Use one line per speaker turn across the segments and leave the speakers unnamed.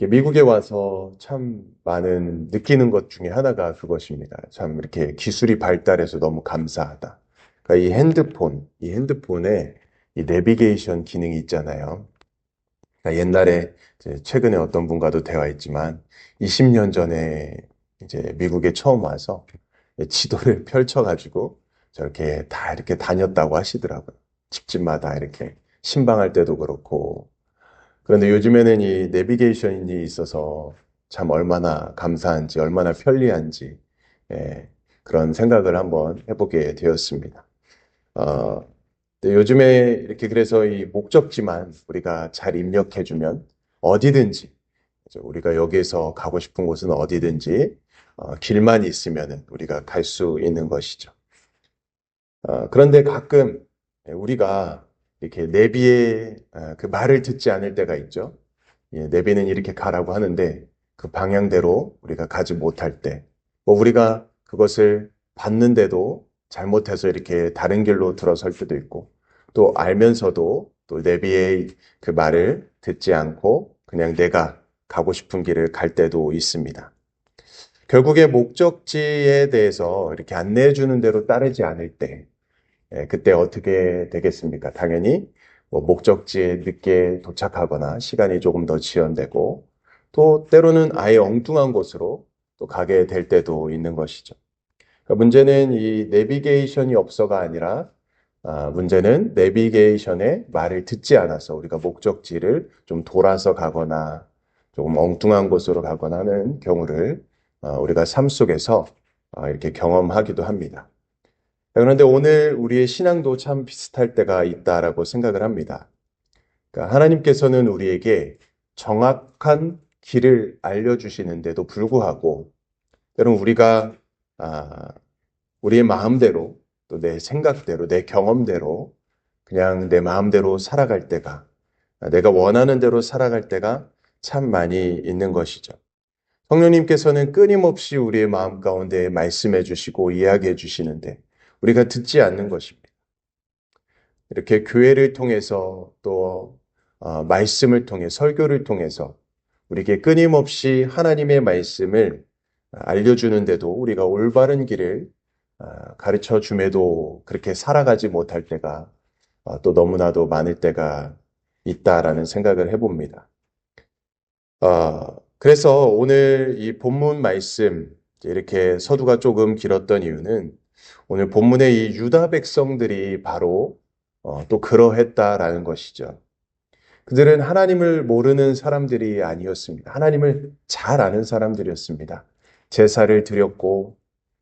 미국에 와서 참 많은 느끼는 것 중에 하나가 그것입니다. 참 이렇게 기술이 발달해서 너무 감사하다. 그러니까 이 핸드폰에 이 내비게이션 기능이 있잖아요. 그러니까 옛날에 이제 최근에 어떤 분과도 대화했지만 20년 전에 이제 미국에 처음 와서 지도를 펼쳐가지고 저렇게 다 이렇게 다녔다고 하시더라고요. 집집마다 이렇게 신방할 때도 그렇고. 그런데 요즘에는 이 내비게이션이 있어서 참 얼마나 감사한지, 얼마나 편리한지, 예, 그런 생각을 한번 해보게 되었습니다. 어, 근데 요즘에 이렇게 그래서 이 목적지만 우리가 잘 입력해주면 어디든지, 그죠? 우리가 여기에서 가고 싶은 곳은 어디든지, 길만 있으면 우리가 갈 수 있는 것이죠. 그런데 가끔 우리가 이렇게 내비의 그 말을 듣지 않을 때가 있죠. 예, 내비는 이렇게 가라고 하는데 그 방향대로 우리가 가지 못할 때, 뭐 우리가 그것을 봤는데도 잘못해서 이렇게 다른 길로 들어설 때도 있고, 또 알면서도 또 내비의 그 말을 듣지 않고 그냥 내가 가고 싶은 길을 갈 때도 있습니다. 결국에 목적지에 대해서 이렇게 안내해 주는 대로 따르지 않을 때, 그때 어떻게 되겠습니까? 당연히 뭐 목적지에 늦게 도착하거나 시간이 조금 더 지연되고 또 때로는 아예 엉뚱한 곳으로 또 가게 될 때도 있는 것이죠. 그러니까 문제는 이 내비게이션이 없어가 아니라 문제는 내비게이션의 말을 듣지 않아서 우리가 목적지를 좀 돌아서 가거나 조금 엉뚱한 곳으로 가거나 하는 경우를 우리가 삶 속에서 이렇게 경험하기도 합니다. 그런데 오늘 우리의 신앙도 참 비슷할 때가 있다라고 생각을 합니다. 그러니까 하나님께서는 우리에게 정확한 길을 알려주시는데도 불구하고, 때론 우리가 아, 우리의 마음대로 또 내 생각대로 내 경험대로 그냥 내 마음대로 살아갈 때가, 내가 원하는 대로 살아갈 때가 참 많이 있는 것이죠. 성령님께서는 끊임없이 우리의 마음 가운데 말씀해 주시고 이야기해 주시는데 우리가 듣지 않는 것입니다. 이렇게 교회를 통해서 또 말씀을 통해 설교를 통해서 우리에게 끊임없이 하나님의 말씀을 알려주는데도 우리가 올바른 길을 가르쳐 줌에도 그렇게 살아가지 못할 때가 또 너무나도 많을 때가 있다라는 생각을 해봅니다. 그래서 오늘 이 본문 말씀 이렇게 서두가 조금 길었던 이유는 오늘 본문의 이 유다 백성들이 바로 또 그러했다라는 것이죠. 그들은 하나님을 모르는 사람들이 아니었습니다. 하나님을 잘 아는 사람들이었습니다. 제사를 드렸고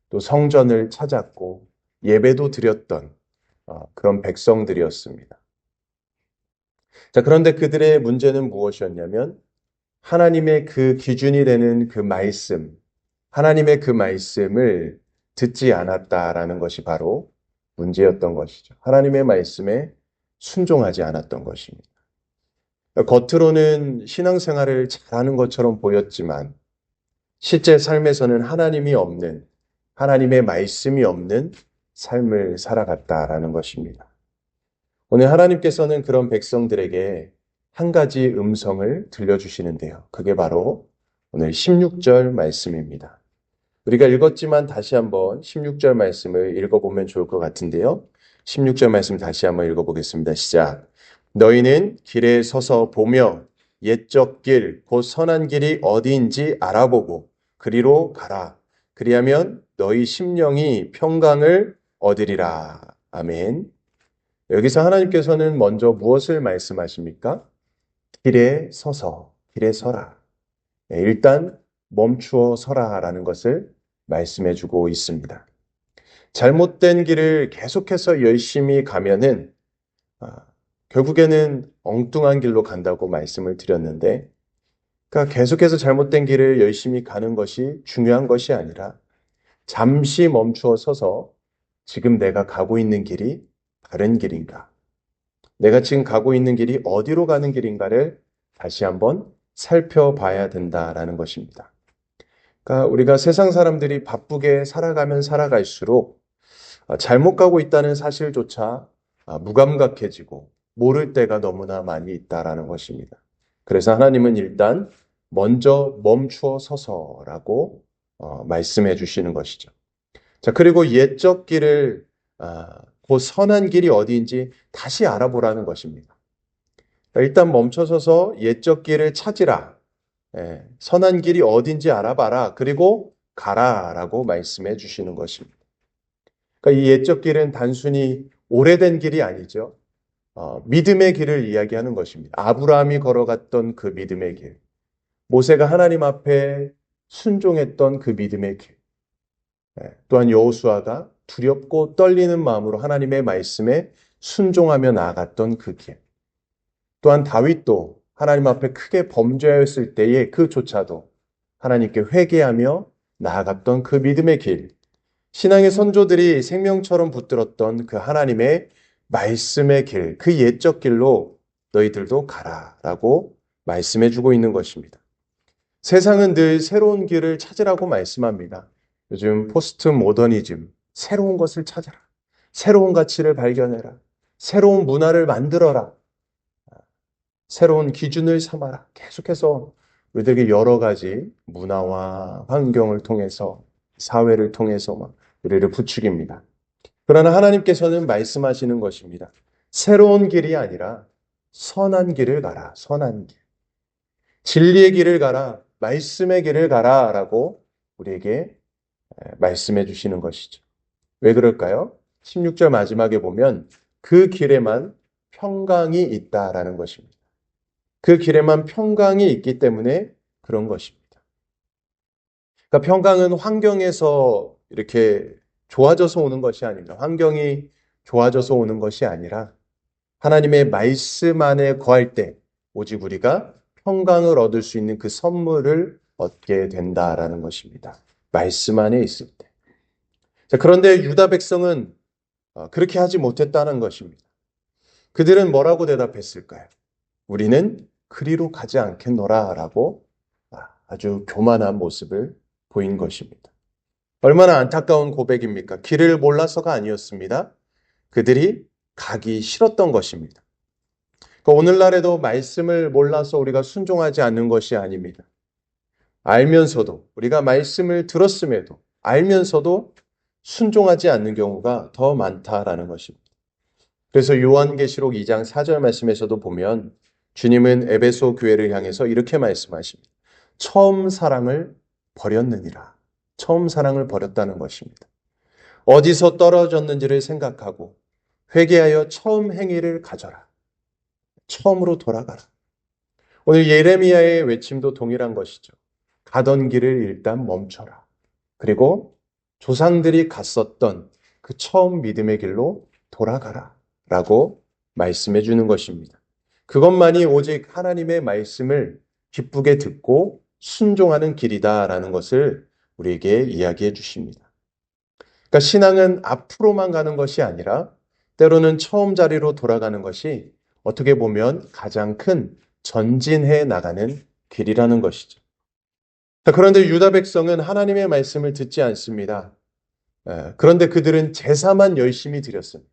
또 성전을 찾았고 예배도 드렸던 그런 백성들이었습니다. 자, 그런데 그들의 문제는 무엇이었냐면 하나님의 그 기준이 되는 그 말씀, 하나님의 그 말씀을 듣지 않았다라는 것이 바로 문제였던 것이죠. 하나님의 말씀에 순종하지 않았던 것입니다. 겉으로는 신앙생활을 잘하는 것처럼 보였지만 실제 삶에서는 하나님이 없는, 하나님의 말씀이 없는 삶을 살아갔다라는 것입니다. 오늘 하나님께서는 그런 백성들에게 한 가지 음성을 들려주시는데요. 그게 바로 오늘 16절 말씀입니다. 우리가 읽었지만 다시 한번 16절 말씀을 읽어보면 좋을 것 같은데요. 16절 말씀 다시 한번 읽어보겠습니다. 시작. 너희는 길에 서서 보며 옛적 길, 곧 선한 길이 어디인지 알아보고 그리로 가라. 그리하면 너희 심령이 평강을 얻으리라. 아멘. 여기서 하나님께서는 먼저 무엇을 말씀하십니까? 길에 서서, 길에 서라. 일단 멈추어 서라라는 것을 말씀해 주고 있습니다. 잘못된 길을 계속해서 열심히 가면은 결국에는 엉뚱한 길로 간다고 말씀을 드렸는데, 그러니까 계속해서 잘못된 길을 열심히 가는 것이 중요한 것이 아니라 잠시 멈추어 서서 지금 내가 가고 있는 길이 바른 길인가? 내가 지금 가고 있는 길이 어디로 가는 길인가를 다시 한번 살펴봐야 된다라는 것입니다. 그러니까 우리가 세상 사람들이 바쁘게 살아가면 살아갈수록 잘못 가고 있다는 사실조차 무감각해지고 모를 때가 너무나 많이 있다라는 것입니다. 그래서 하나님은 일단 먼저 멈추어 서서라고 말씀해 주시는 것이죠. 자, 그리고 옛적 길을, 그 선한 길이 어디인지 다시 알아보라는 것입니다. 일단 멈춰서서 옛적 길을 찾으라. 선한 길이 어딘지 알아봐라. 그리고 가라라고 말씀해 주시는 것입니다. 그러니까 이 옛적 길은 단순히 오래된 길이 아니죠. 믿음의 길을 이야기하는 것입니다. 아브라함이 걸어갔던 그 믿음의 길. 모세가 하나님 앞에 순종했던 그 믿음의 길. 또한 여호수아가 두렵고 떨리는 마음으로 하나님의 말씀에 순종하며 나아갔던 그 길. 또한 다윗도 하나님 앞에 크게 범죄하였을 때에 그조차도 하나님께 회개하며 나아갔던 그 믿음의 길. 신앙의 선조들이 생명처럼 붙들었던 그 하나님의 말씀의 길, 그 옛적 길로 너희들도 가라라고 말씀해 주고 있는 것입니다. 세상은 늘 새로운 길을 찾으라고 말씀합니다. 요즘 포스트 모더니즘, 새로운 것을 찾아라. 새로운 가치를 발견해라. 새로운 문화를 만들어라. 새로운 기준을 삼아라. 계속해서 우리들에게 여러 가지 문화와 환경을 통해서, 사회를 통해서 막 우리를 부추깁니다. 그러나 하나님께서는 말씀하시는 것입니다. 새로운 길이 아니라 선한 길을 가라. 선한 길. 진리의 길을 가라. 말씀의 길을 가라. 라고 우리에게 말씀해 주시는 것이죠. 왜 그럴까요? 16절 마지막에 보면 그 길에만 평강이 있다라는 것입니다. 그 길에만 평강이 있기 때문에 그런 것입니다. 그러니까 평강은 환경에서 이렇게 좋아져서 오는 것이 아닙니다. 환경이 좋아져서 오는 것이 아니라 하나님의 말씀 안에 거할 때 오직 우리가 평강을 얻을 수 있는 그 선물을 얻게 된다라는 것입니다. 말씀 안에 있을 때. 자, 그런데 유다 백성은 그렇게 하지 못했다는 것입니다. 그들은 뭐라고 대답했을까요? 우리는 그리로 가지 않겠노라 라고 아주 교만한 모습을 보인 것입니다. 얼마나 안타까운 고백입니까? 길을 몰라서가 아니었습니다. 그들이 가기 싫었던 것입니다. 그러니까 오늘날에도 말씀을 몰라서 우리가 순종하지 않는 것이 아닙니다. 알면서도, 우리가 말씀을 들었음에도 알면서도 순종하지 않는 경우가 더 많다라는 것입니다. 그래서 요한계시록 2장 4절 말씀에서도 보면 주님은 에베소 교회를 향해서 이렇게 말씀하십니다. 처음 사랑을 버렸느니라. 처음 사랑을 버렸다는 것입니다. 어디서 떨어졌는지를 생각하고 회개하여 처음 행위를 가져라. 처음으로 돌아가라. 오늘 예레미야의 외침도 동일한 것이죠. 가던 길을 일단 멈춰라. 그리고 조상들이 갔었던 그 처음 믿음의 길로 돌아가라. 라고 말씀해 주는 것입니다. 그것만이 오직 하나님의 말씀을 기쁘게 듣고 순종하는 길이다라는 것을 우리에게 이야기해 주십니다. 그러니까 신앙은 앞으로만 가는 것이 아니라 때로는 처음 자리로 돌아가는 것이 어떻게 보면 가장 큰 전진해 나가는 길이라는 것이죠. 그런데 유다 백성은 하나님의 말씀을 듣지 않습니다. 그런데 그들은 제사만 열심히 드렸습니다.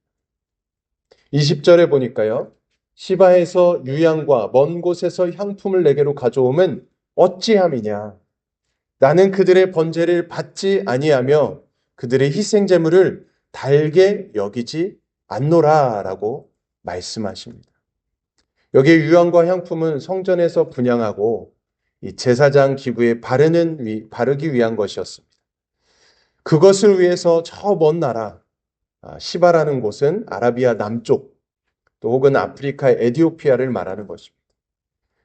20절에 보니까요. 시바에서 유향과 먼 곳에서 향품을 내게로 가져오면 어찌함이냐. 나는 그들의 번제를 받지 아니하며 그들의 희생 제물을 달게 여기지 않노라라고 말씀하십니다. 여기에 유향과 향품은 성전에서 분향하고 이 제사장 기부에 바르기 위한 것이었습니다. 그것을 위해서 저 먼 나라 시바라는 곳은 아라비아 남쪽 또 혹은 아프리카의 에티오피아를 말하는 것입니다.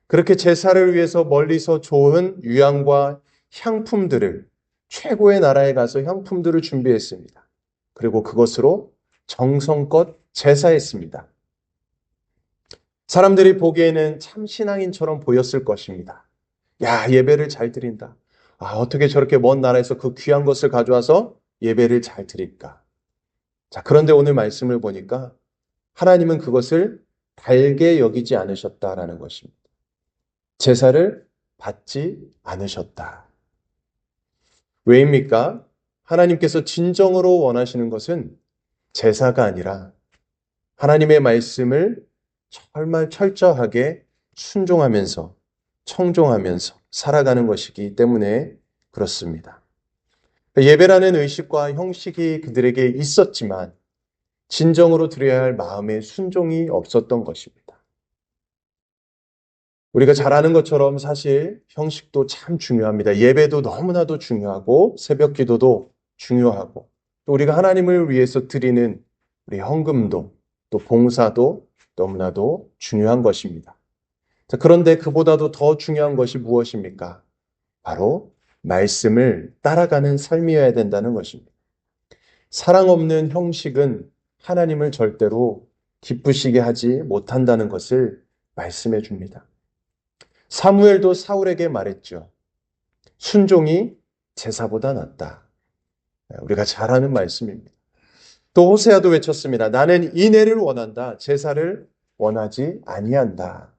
그렇게 제사를 위해서 멀리서 좋은 유향과 향품들을 최고의 나라에 가서 향품들을 준비했습니다. 그리고 그것으로 정성껏 제사했습니다. 사람들이 보기에는 참 신앙인처럼 보였을 것입니다. 야, 예배를 잘 드린다. 어떻게 저렇게 먼 나라에서 그 귀한 것을 가져와서 예배를 잘 드릴까? 자, 그런데 오늘 말씀을 보니까 하나님은 그것을 달게 여기지 않으셨다라는 것입니다. 제사를 받지 않으셨다. 왜입니까? 하나님께서 진정으로 원하시는 것은 제사가 아니라 하나님의 말씀을 정말 철저하게 순종하면서 청종하면서 살아가는 것이기 때문에 그렇습니다. 예배라는 의식과 형식이 그들에게 있었지만 진정으로 드려야 할 마음의 순종이 없었던 것입니다. 우리가 잘 아는 것처럼 사실 형식도 참 중요합니다. 예배도 너무나도 중요하고 새벽 기도도 중요하고 또 우리가 하나님을 위해서 드리는 우리 헌금도 또 봉사도 너무나도 중요한 것입니다. 자, 그런데 그보다도 더 중요한 것이 무엇입니까? 바로 말씀을 따라가는 삶이어야 된다는 것입니다. 사랑 없는 형식은 하나님을 절대로 기쁘시게 하지 못한다는 것을 말씀해 줍니다. 사무엘도 사울에게 말했죠. 순종이 제사보다 낫다. 우리가 잘 아는 말씀입니다. 또 호세아도 외쳤습니다. 나는 인애를 원한다. 제사를 원하지 아니한다.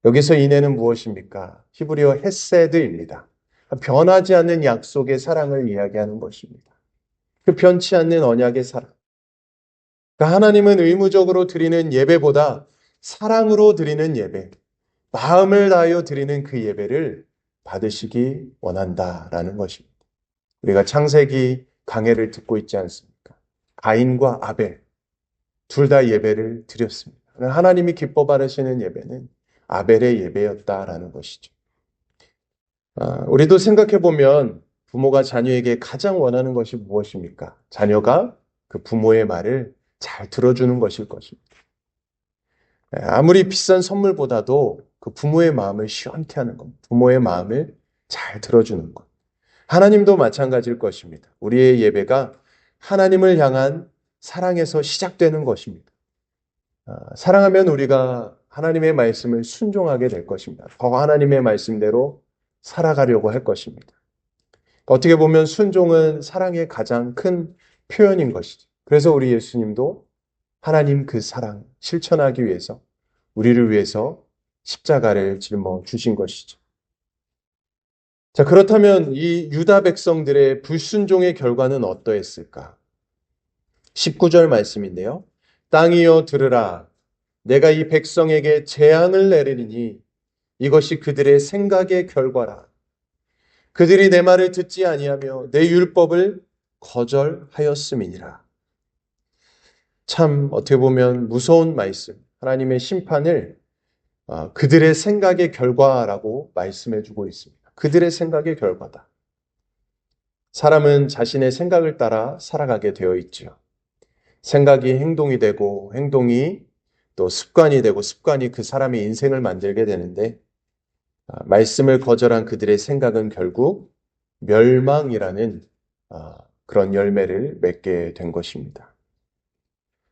여기서 인애는 무엇입니까? 히브리어 헤세드입니다. 변하지 않는 약속의 사랑을 이야기하는 것입니다. 그 변치 않는 언약의 사랑. 그러니까 하나님은 의무적으로 드리는 예배보다 사랑으로 드리는 예배, 마음을 다하여 드리는 그 예배를 받으시기 원한다라는 것입니다. 우리가 창세기 강해를 듣고 있지 않습니까? 가인과 아벨 둘 다 예배를 드렸습니다. 하나님이 기뻐 받으시는 예배는 아벨의 예배였다라는 것이죠. 우리도 생각해 보면 부모가 자녀에게 가장 원하는 것이 무엇입니까? 자녀가 그 부모의 말을 잘 들어주는 것일 것입니다. 아무리 비싼 선물보다도 그 부모의 마음을 시원케 하는 것, 부모의 마음을 잘 들어주는 것. 하나님도 마찬가지일 것입니다. 우리의 예배가 하나님을 향한 사랑에서 시작되는 것입니다. 사랑하면 우리가 하나님의 말씀을 순종하게 될 것입니다. 더 하나님의 말씀대로 살아가려고 할 것입니다. 어떻게 보면 순종은 사랑의 가장 큰 표현인 것이죠. 그래서 우리 예수님도 하나님 그 사랑 실천하기 위해서 우리를 위해서 십자가를 짊어 주신 것이죠. 자, 그렇다면 이 유다 백성들의 불순종의 결과는 어떠했을까? 19절 말씀인데요. 땅이여 들으라. 내가 이 백성에게 재앙을 내리니 이것이 그들의 생각의 결과라. 그들이 내 말을 듣지 아니하며 내 율법을 거절하였음이니라. 참 어떻게 보면 무서운 말씀, 하나님의 심판을 그들의 생각의 결과라고 말씀해주고 있습니다. 그들의 생각의 결과다. 사람은 자신의 생각을 따라 살아가게 되어 있죠. 생각이 행동이 되고 행동이 또 습관이 되고 습관이 그 사람의 인생을 만들게 되는데 말씀을 거절한 그들의 생각은 결국 멸망이라는 그런 열매를 맺게 된 것입니다.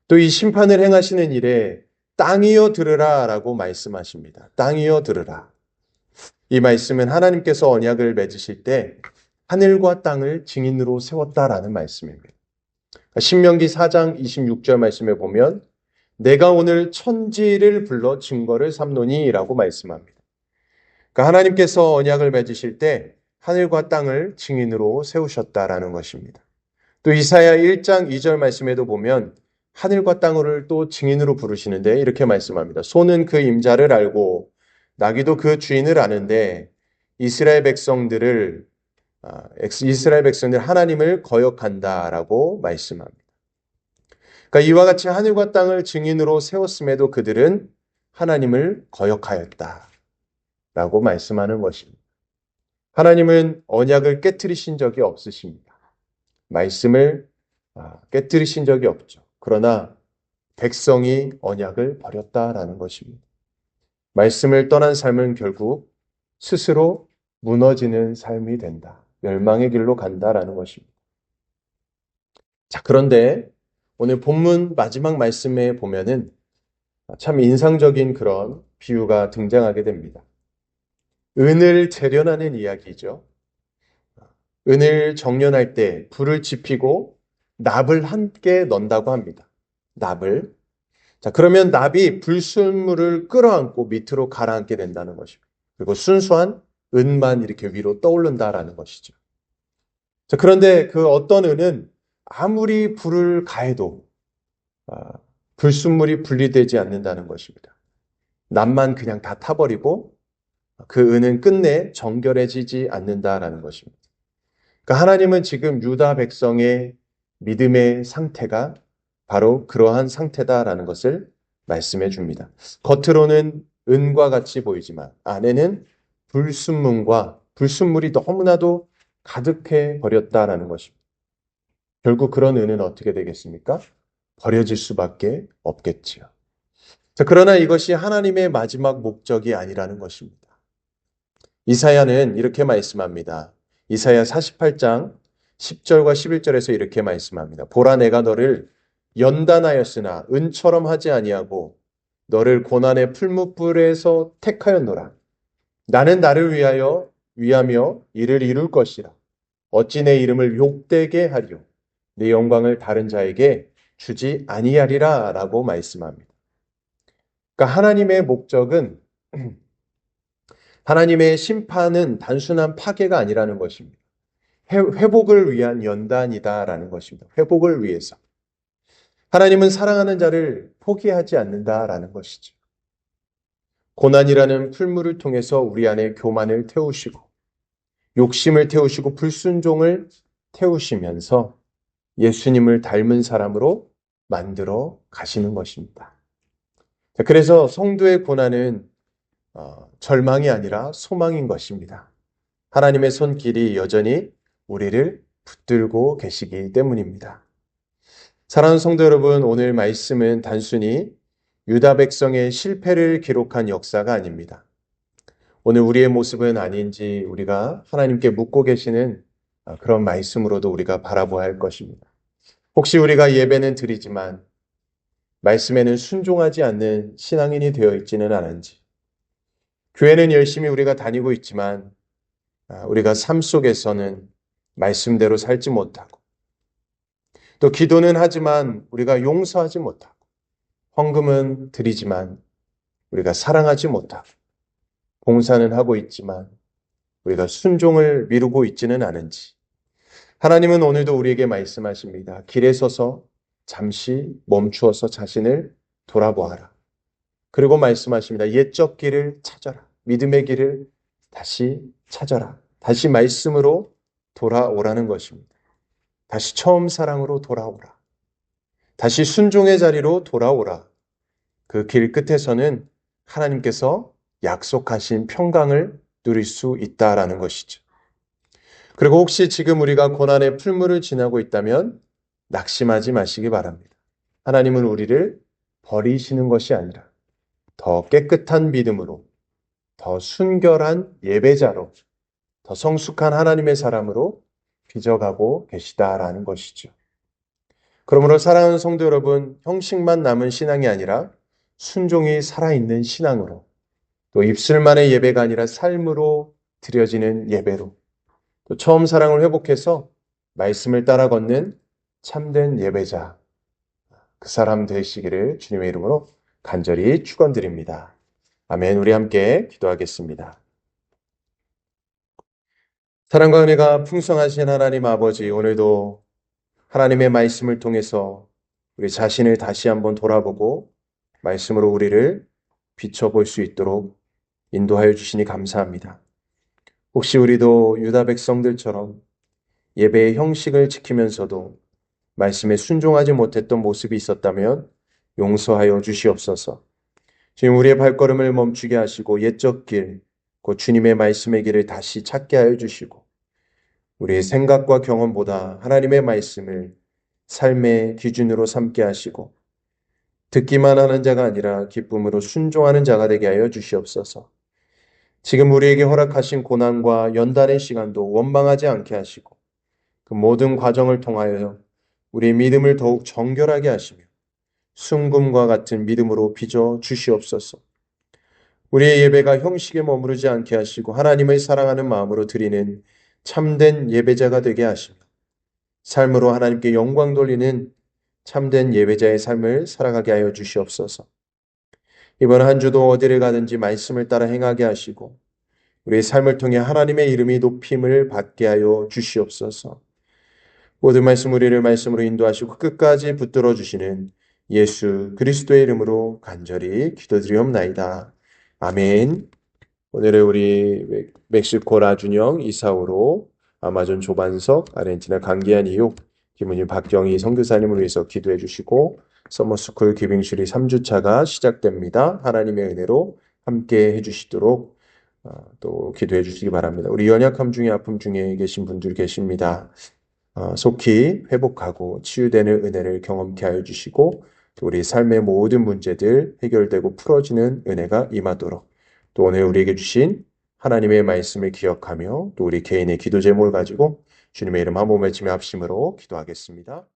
또 이 심판을 행하시는 일에 땅이여 들으라 라고 말씀하십니다. 땅이여 들으라. 이 말씀은 하나님께서 언약을 맺으실 때 하늘과 땅을 증인으로 세웠다라는 말씀입니다. 신명기 4장 26절 말씀에 보면 내가 오늘 천지를 불러 증거를 삼노니 라고 말씀합니다. 그러니까 하나님께서 언약을 맺으실 때 하늘과 땅을 증인으로 세우셨다라는 것입니다. 또 이사야 1장 2절 말씀에도 보면 하늘과 땅을 또 증인으로 부르시는데 이렇게 말씀합니다. 소는 그 임자를 알고 나귀도 그 주인을 아는데 이스라엘 백성들 하나님을 거역한다라고 말씀합니다. 그러니까 이와 같이 하늘과 땅을 증인으로 세웠음에도 그들은 하나님을 거역하였다라고 말씀하는 것입니다. 하나님은 언약을 깨트리신 적이 없으십니다. 말씀을 깨트리신 적이 없죠. 그러나 백성이 언약을 버렸다라는 것입니다. 말씀을 떠난 삶은 결국 스스로 무너지는 삶이 된다. 멸망의 길로 간다라는 것입니다. 자, 그런데 오늘 본문 마지막 말씀에 보면은 참 인상적인 그런 비유가 등장하게 됩니다. 은을 재련하는 이야기죠. 은을 정련할 때 불을 지피고 납을 함께 넣는다고 합니다. 납을. 자, 그러면 납이 불순물을 끌어안고 밑으로 가라앉게 된다는 것입니다. 그리고 순수한 은만 이렇게 위로 떠오른다라는 것이죠. 자, 그런데 그 어떤 은은 아무리 불을 가해도 불순물이 분리되지 않는다는 것입니다. 납만 그냥 다 타버리고 그 은은 끝내 정결해지지 않는다라는 것입니다. 그러니까 하나님은 지금 유다 백성의 믿음의 상태가 바로 그러한 상태다라는 것을 말씀해 줍니다. 겉으로는 은과 같이 보이지만 안에는 불순물이 너무나도 가득해 버렸다라는 것입니다. 결국 그런 은은 어떻게 되겠습니까? 버려질 수밖에 없겠지요. 자, 그러나 이것이 하나님의 마지막 목적이 아니라는 것입니다. 이사야는 이렇게 말씀합니다. 이사야 48장 10절과 11절에서 이렇게 말씀합니다. 보라, 내가 너를 연단하였으나 은처럼 하지 아니하고 너를 고난의 풀무불에서 택하였노라. 나는 나를 위하며 이를 이룰 것이라. 어찌 내 이름을 욕되게 하리요. 내 영광을 다른 자에게 주지 아니하리라 라고 말씀합니다. 그러니까 하나님의 목적은 하나님의 심판은 단순한 파괴가 아니라는 것입니다. 회복을 위한 연단이다라는 것입니다. 회복을 위해서. 하나님은 사랑하는 자를 포기하지 않는다라는 것이죠. 고난이라는 풀물을 통해서 우리 안에 교만을 태우시고 욕심을 태우시고 불순종을 태우시면서 예수님을 닮은 사람으로 만들어 가시는 것입니다. 그래서 성도의 고난은 절망이 아니라 소망인 것입니다. 하나님의 손길이 여전히 우리를 붙들고 계시기 때문입니다. 사랑하는 성도 여러분, 오늘 말씀은 단순히 유다 백성의 실패를 기록한 역사가 아닙니다. 오늘 우리의 모습은 아닌지 우리가 하나님께 묻고 계시는 그런 말씀으로도 우리가 바라보아야 할 것입니다. 혹시 우리가 예배는 드리지만 말씀에는 순종하지 않는 신앙인이 되어 있지는 않은지, 교회는 열심히 우리가 다니고 있지만 우리가 삶 속에서는 말씀대로 살지 못하고, 또 기도는 하지만 우리가 용서하지 못하고, 헌금은 드리지만 우리가 사랑하지 못하고, 봉사는 하고 있지만 우리가 순종을 미루고 있지는 않은지, 하나님은 오늘도 우리에게 말씀하십니다. 길에 서서 잠시 멈추어서 자신을 돌아보아라. 그리고 말씀하십니다. 옛적 길을 찾아라. 믿음의 길을 다시 찾아라. 다시 말씀으로 돌아오라는 것입니다. 다시 처음 사랑으로 돌아오라. 다시 순종의 자리로 돌아오라. 그 길 끝에서는 하나님께서 약속하신 평강을 누릴 수 있다라는 것이죠. 그리고 혹시 지금 우리가 고난의 풀물을 지나고 있다면 낙심하지 마시기 바랍니다. 하나님은 우리를 버리시는 것이 아니라 더 깨끗한 믿음으로, 더 순결한 예배자로, 더 성숙한 하나님의 사람으로 빚어가고 계시다라는 것이죠. 그러므로 사랑하는 성도 여러분, 형식만 남은 신앙이 아니라 순종이 살아있는 신앙으로, 또 입술만의 예배가 아니라 삶으로 드려지는 예배로, 또 처음 사랑을 회복해서 말씀을 따라 걷는 참된 예배자, 그 사람 되시기를 주님의 이름으로 간절히 축원드립니다. 아멘. 우리 함께 기도하겠습니다. 사랑과 은혜가 풍성하신 하나님 아버지, 오늘도 하나님의 말씀을 통해서 우리 자신을 다시 한번 돌아보고 말씀으로 우리를 비춰볼 수 있도록 인도하여 주시니 감사합니다. 혹시 우리도 유다 백성들처럼 예배의 형식을 지키면서도 말씀에 순종하지 못했던 모습이 있었다면 용서하여 주시옵소서. 지금 우리의 발걸음을 멈추게 하시고 옛적 길, 곧 주님의 말씀의 길을 다시 찾게 하여 주시고 우리의 생각과 경험보다 하나님의 말씀을 삶의 기준으로 삼게 하시고 듣기만 하는 자가 아니라 기쁨으로 순종하는 자가 되게 하여 주시옵소서. 지금 우리에게 허락하신 고난과 연단의 시간도 원망하지 않게 하시고 그 모든 과정을 통하여 우리의 믿음을 더욱 정결하게 하시며 순금과 같은 믿음으로 빚어 주시옵소서. 우리의 예배가 형식에 머무르지 않게 하시고 하나님을 사랑하는 마음으로 드리는 참된 예배자가 되게 하시며 삶으로 하나님께 영광 돌리는 참된 예배자의 삶을 살아가게 하여 주시옵소서. 이번 한 주도 어디를 가든지 말씀을 따라 행하게 하시고 우리의 삶을 통해 하나님의 이름이 높임을 받게 하여 주시옵소서. 모든 말씀 우리를 말씀으로 인도하시고 끝까지 붙들어 주시는 예수 그리스도의 이름으로 간절히 기도드리옵나이다. 아멘. 오늘은 우리 멕시코 라준영 이사오로 아마존 조반석 아르헨티나 강기한 이육 김은희 박경희 선교사님을 위해서 기도해 주시고 서머스쿨 기빙슈리 3주차가 시작됩니다. 하나님의 은혜로 함께 해주시도록 또 기도해 주시기 바랍니다. 우리 연약함 중에 아픔 중에 계신 분들 계십니다. 속히 회복하고 치유되는 은혜를 경험케 하여 주시고 또 우리 삶의 모든 문제들 해결되고 풀어지는 은혜가 임하도록 또 오늘 우리에게 주신 하나님의 말씀을 기억하며 또 우리 개인의 기도 제목을 가지고 주님의 이름 한 몸에 치며 합심으로 기도하겠습니다.